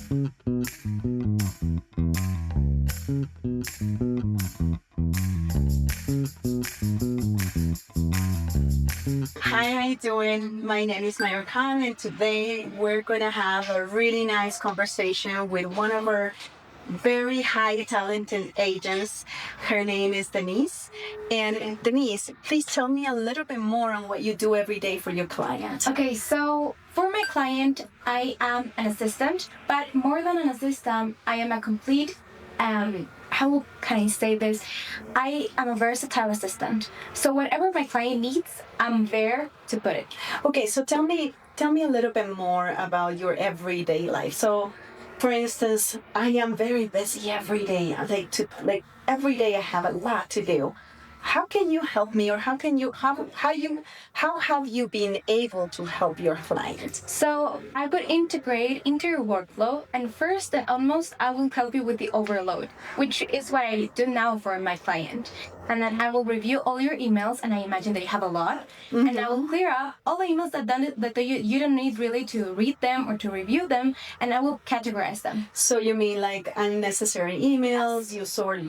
Hi, how you doing? My name is Mayra, and today we're going to have a really nice conversation with one of our very high talented agents. Her name is Denise. And Denise, please tell me a little bit more on what you do every day for your client. Okay, so for my client, I am an assistant, but more than an assistant, I am a complete, how can I say this? I am a versatile assistant. So whatever my client needs, I'm there to put it. Okay, so tell me a little bit more about your everyday life. So, for instance, I am very busy every day. I like every day I have a lot to do. How can you help me, or how have you been able to help your clients? So I would integrate into your workflow, and first and almost, I will help you with the overload, which is what I do now for my client. And then I will review all your emails, and I imagine that you have a lot, and I will clear out all the emails that you don't need really to read them or to review them, and I will categorize them. So you mean like unnecessary emails? You sort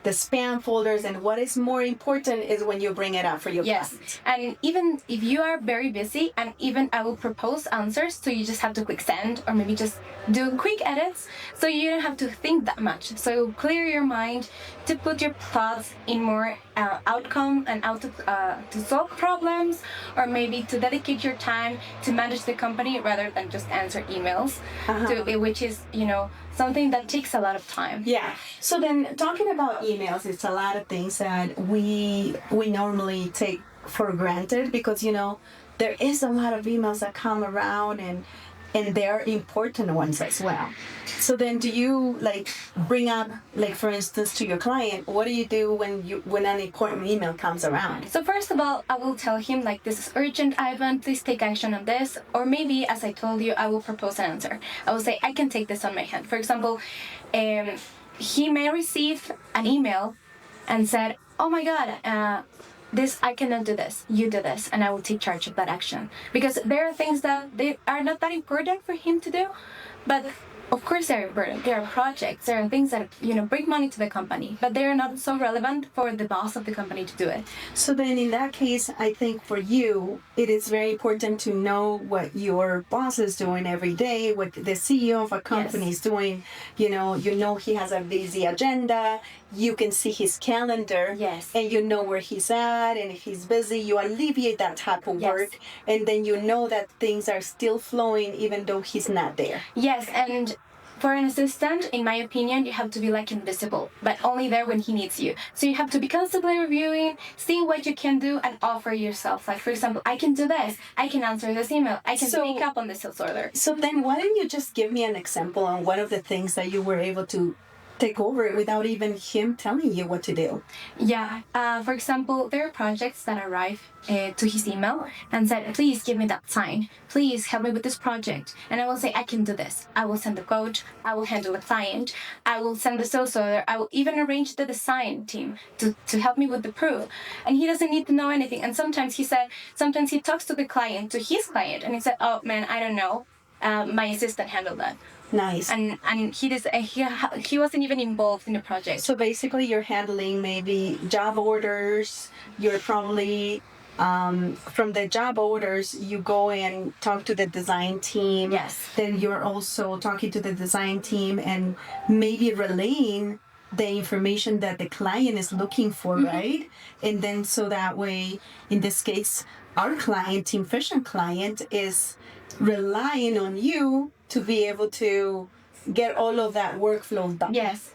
the spam folders, and what is more important is when you bring it up for your Yes, clients. and even if you are very busy, and even I will propose answers, so you just have to click send or maybe just do quick edits, so you don't have to think that much. So it will clear your mind to put your thoughts in more outcome and out to solve problems, or maybe to dedicate your time to manage the company rather than just answer emails, which is something that takes a lot of time. Yeah. So then, talking about emails, it's a lot of things that we normally take for granted, because there is a lot of emails that come around, and they're important ones as well. So then, do you bring up, for instance, to your client, what do you do when an important email comes around? So first of all, I will tell him this is urgent, Ivan, please take action on this. Or maybe, as I told you, I will propose an answer. I will say, I can take this on my hand. For example, he may receive an email and said, oh my God, I cannot do this. You do this, and I will take charge of that action. Because there are things that they are not that important for him to do, but of course they're important. There are projects, there are things that bring money to the company, but they are not so relevant for the boss of the company to do it. So then, in that case, I think for you, it is very important to know what your boss is doing every day, what the CEO of a company is doing. You know he has a busy agenda. You can see his calendar, and you know where he's at, and if he's busy, you alleviate that type of work, and then you know that things are still flowing even though he's not there. Yes, and for an assistant, in my opinion, you have to be invisible, but only there when he needs you. So you have to be constantly reviewing, seeing what you can do, and offer yourself. For example, I can do this, I can answer this email, I can pick up on the sales order. So then why don't you just give me an example on one of the things that you were able to take over without even him telling you what to do? Yeah. For example, there are projects that arrive to his email and said, please give me that sign. Please help me with this project. And I will say, I can do this. I will send the code. I will handle the client. I will send the sales order. I will even arrange the design team to help me with the proof. And he doesn't need to know anything. And sometimes he talks to the client, to his client, and he said, oh man, I don't know. My assistant handled that. Nice. And he wasn't even involved in the project. So basically, you're handling maybe job orders. You're probably from the job orders, you go and talk to the design team. Yes. Then you're also talking to the design team and maybe relaying the information that the client is looking for, right? And then so that way, in this case, our client, TeamFicient client, is relying on you to be able to get all of that workflow done. Yes.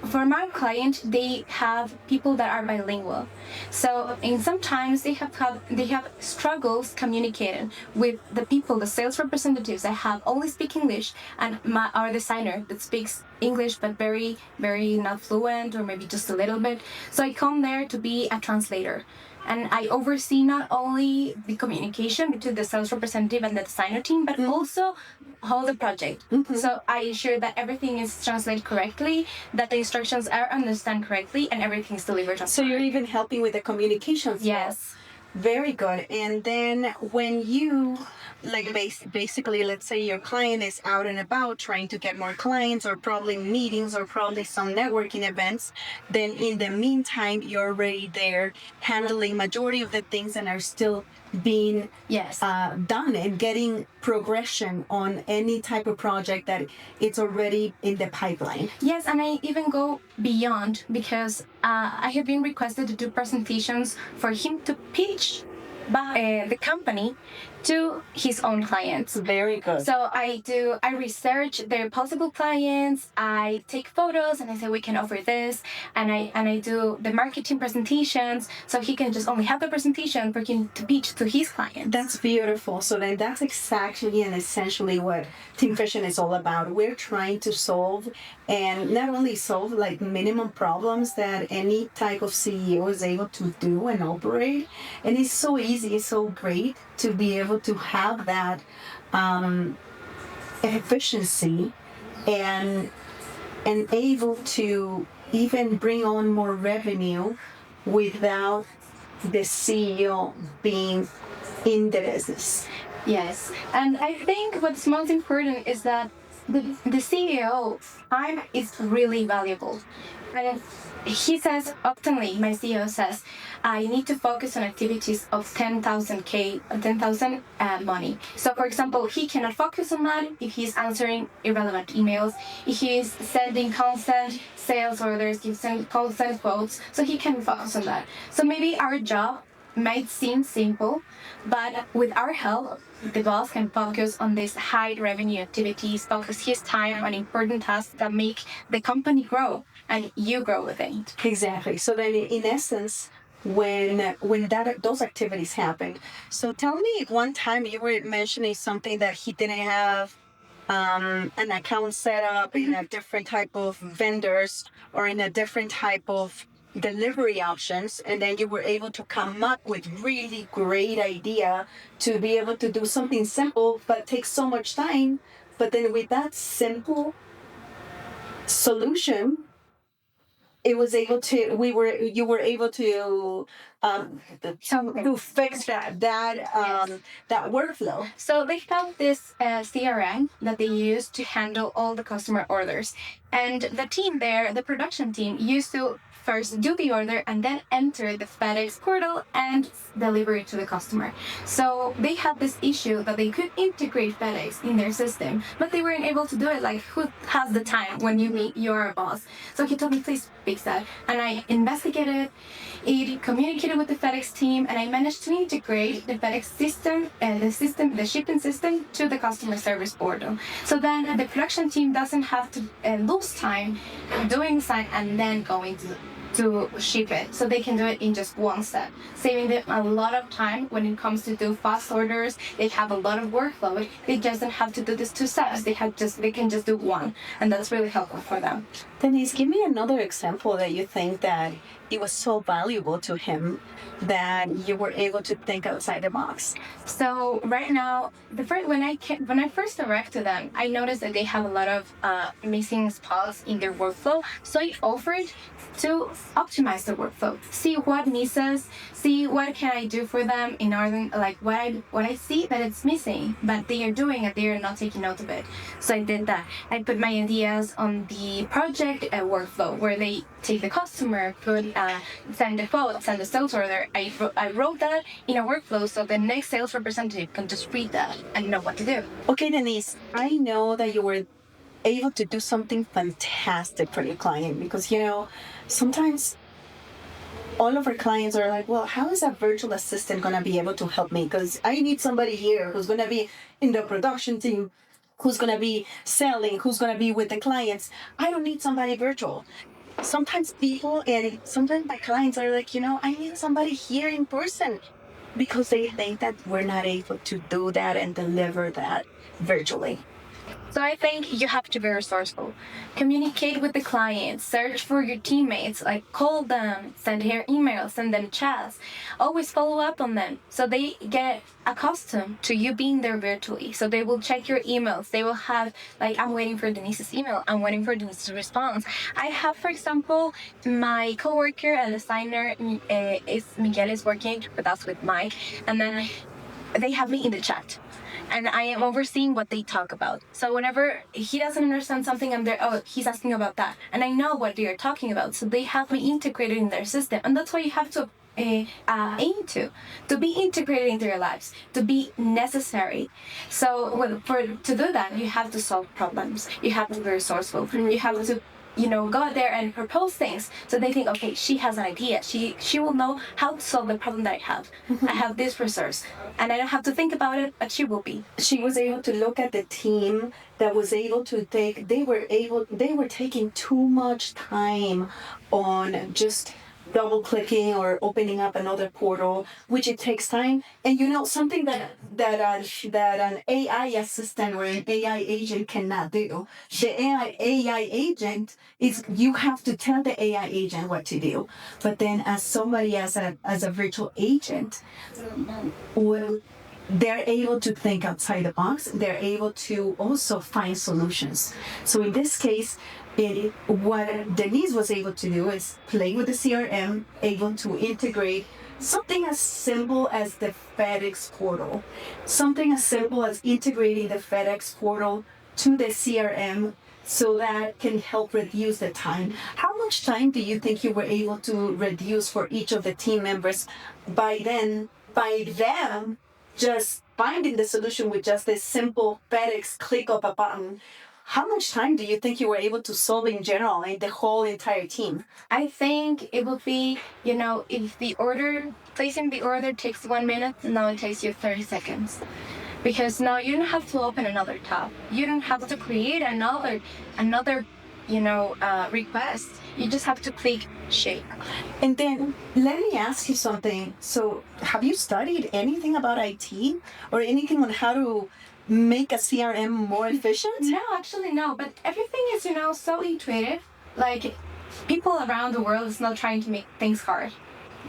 For my client, they have people that are bilingual. So sometimes they have struggles communicating with the people, the sales representatives that have only speak English, and our designer that speaks English but very, very not fluent, or maybe just a little bit. So I come there to be a translator. And I oversee not only the communication between the sales representative and the designer team, but also all the project. So I ensure that everything is translated correctly, that the instructions are understood correctly, and everything is delivered on time. So you're even helping with the communications. Yes. Very good. And then when you like basically, let's say your client is out and about trying to get more clients or probably meetings or probably some networking events, then in the meantime you're already there handling majority of the things and are still being Yes. done and getting progression on any type of project that it's already in the pipeline. Yes, and I even go beyond because I have been requested to do presentations for him to pitch by the company to his own clients. Very good. So I research their possible clients, I take photos and I say we can offer this, and I do the marketing presentations so he can just only have the presentation for him to pitch to his clients. That's beautiful. So then that's exactly and essentially what TeamFicient is all about. We're trying to solve and not only solve like minimum problems that any type of CEO is able to do and operate. And it's so easy, it's so great to be able to have that efficiency and able to even bring on more revenue without the CEO being in the business. Yes, and I think what's most important is that the CEO time is really valuable. And he says, oftenly, my CEO says, I need to focus on activities of 10,000 money. So, for example, he cannot focus on that if he's answering irrelevant emails, if he's sending constant sales orders, he's sending constant quotes, so he can focus on that. So maybe our job might seem simple, but with our help, the boss can focus on these high revenue activities, focus his time on important tasks that make the company grow and you grow with it. Exactly. So then, in essence, when that those activities happen, so tell me, one time you were mentioning something that he didn't have an account set up in a different type of vendors or in a different type of delivery options, and then you were able to come up with really great idea to be able to do something simple but takes so much time, but then with that simple solution it was able to you were able to to fix that workflow. So they have this CRM that they use to handle all the customer orders. And the team there, the production team, used to first do the order and then enter the FedEx portal and deliver it to the customer. So they had this issue that they could integrate FedEx in their system, but they weren't able to do it. Like, who has the time when you meet your boss? So he told me, please fix that. And I investigated it, communicated with the FedEx team, and I managed to integrate the FedEx system, the shipping system, to the customer service portal. So then the production team doesn't have to lose time doing sign and then going to ship it. So they can do it in just one step, saving them a lot of time when it comes to do fast orders. They have a lot of workload. They just don't have to do this 2 steps. They can just do one, and that's really helpful for them. Denise, give me another example that you think that it was so valuable to him that you were able to think outside the box. So right now, when I first arrived to them, I noticed that they have a lot of missing spots in their workflow. So I offered to optimize the workflow, see what misses, see what can I do for them in order, like what I see that it's missing, but they are doing it, they are not taking note of it. So I did that. I put my ideas on the project workflow where they take the customer, send the quote, send the sales order. I wrote that in a workflow so the next sales representative can just read that and know what to do. Okay, Denise, I know that you were able to do something fantastic for your client because, sometimes all of our clients are like, well, how is a virtual assistant going to be able to help me? Because I need somebody here who's going to be in the production team, who's going to be selling, who's going to be with the clients. I don't need somebody virtual. Sometimes sometimes my clients are like, I need somebody here in person because they think that we're not able to do that and deliver that virtually. So I think you have to be resourceful. Communicate with the clients, search for your teammates, like call them, send her emails, send them chats. Always follow up on them so they get accustomed to you being there virtually. So they will check your emails. They will have, like, I'm waiting for Denise's email. I'm waiting for Denise's response. I have, for example, my coworker and designer is Miguel is working with us with Mike, and then they have me in the chat and I am overseeing what they talk about. So whenever he doesn't understand something, I'm there, oh, he's asking about that. And I know what they are talking about. So they have me integrated in their system. And that's why you have to aim to be integrated into your lives, to be necessary. So to do that, you have to solve problems. You have to be resourceful. You have to go out there and propose things so they think, okay, she has an idea, she will know how to solve the problem that I have. I have this resource and I don't have to think about it, but she will be. She was able to look at the team that was able to they were taking too much time on just double clicking or opening up another portal, which it takes time. And something that an AI assistant or an AI agent cannot do. The AI agent is, you have to tell the AI agent what to do. But then as somebody as a virtual agent, well, they're able to think outside the box. They're able to also find solutions. So in this case, what Denise was able to do is play with the CRM, able to integrate something as simple as the FedEx portal, something as simple as integrating the FedEx portal to the CRM so that can help reduce the time. How much time do you think you were able to reduce for each of the team members by them just finding the solution with just this simple FedEx click of a button? How much time do you think you were able to solve in general in the whole entire team? I think it would be, if placing the order takes 1 minute, now it takes you 30 seconds. Because now you don't have to open another tab. You don't have to create another request. You just have to click shake. And then let me ask you something. So have you studied anything about IT or anything on how to make a CRM more efficient? No, actually no. But everything is, so intuitive. Like, people around the world is not trying to make things hard.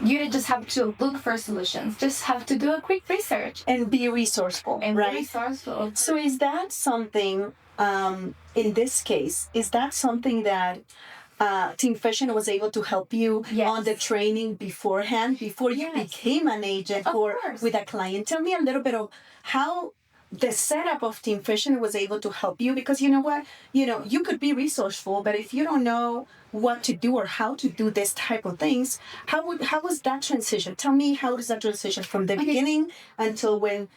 You just have to look for solutions. Just have to do a quick research. And be resourceful, right? Be resourceful. So is that something, in this case, is that something that TeamFicient was able to help you on the training beforehand, before you became an agent or with a client? Tell me a little bit of how the setup of TeamFicient was able to help you, because you know what, you could be resourceful, but if you don't know what to do or how to do this type of things, how was that transition? Tell me, how was that transition from the beginning until when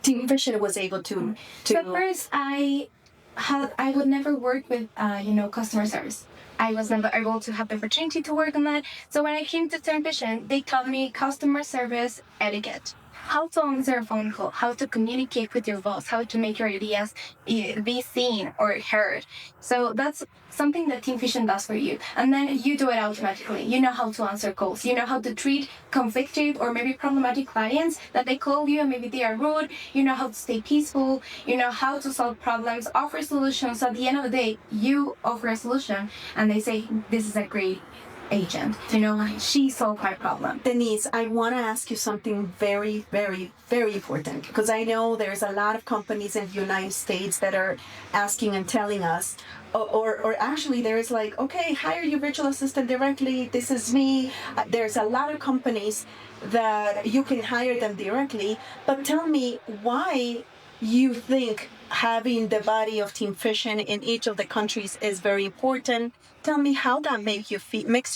TeamFicient was able to? So first, I would never work with customer service. I was never able to have the opportunity to work on that. So when I came to TeamFicient, they taught me customer service etiquette. How to answer a phone call, how to communicate with your boss, how to make your ideas be seen or heard. So that's something that TeamFicient does for you. And then you do it automatically. You know how to answer calls. You know how to treat conflicted or maybe problematic clients that they call you and maybe they are rude. You know how to stay peaceful. You know how to solve problems, offer solutions. So at the end of the day, you offer a solution and they say, this is a great agent. She solved my problem. Denise, I want to ask you something very, very, very important, because I know there's a lot of companies in the United States that are asking and telling us, or actually there is like, okay, hire your virtual assistant directly. This is me. There's a lot of companies that you can hire them directly. But tell me why you think having the body of TeamFicient in each of the countries is very important. Tell me how that makes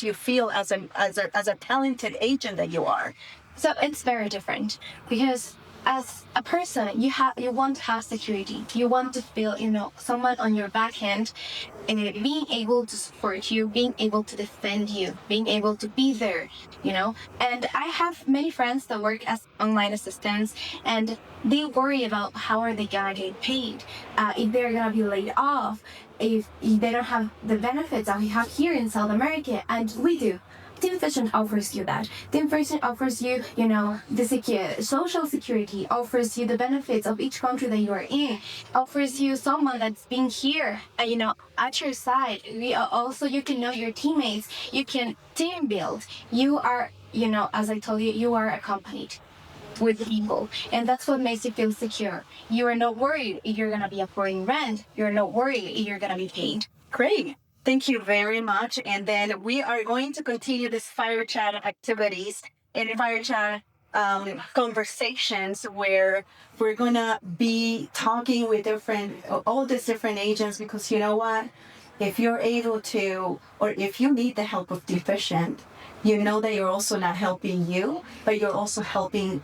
you feel as a talented agent that you are. So it's very different, because as a person, you want to have security. You want to feel, someone on your back end, and being able to support you, being able to defend you, being able to be there, And I have many friends that work as online assistants, and they worry about how are they gonna get paid, if they're gonna be laid off, if they don't have the benefits that we have here in South America, and we do. TeamFicient offers you that. TeamFicient offers you, the social security, offers you the benefits of each country that you are in, offers you someone that's been here, at your side. You can know your teammates, you can team build. You are, as I told you, you are accompanied with people, and that's what makes you feel secure. You are not worried if you're gonna be affording rent. You're not worried if you're gonna be paid. Great. Thank you very much. And then we are going to continue this fire chat activities and fire chat conversations where we're gonna be talking with all these different agents, because you know what? If you're able to, or if you need the help of Deficient, you know that you're also not helping you, but you're also helping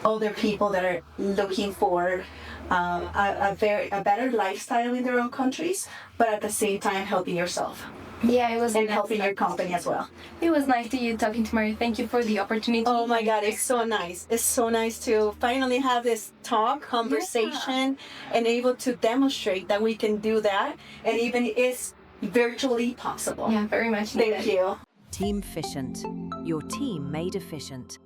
other people that are looking for a better lifestyle in their own countries, but at the same time helping yourself Yeah, it was and nice. helping your company as well. It was nice to you talking to Mary. Thank you for the opportunity. Oh my God, it's so nice. It's so nice to finally have this conversation, and able to demonstrate that we can do that, and even it's virtually possible. Yeah, very much needed. Thank you. TeamFicient, your team made efficient.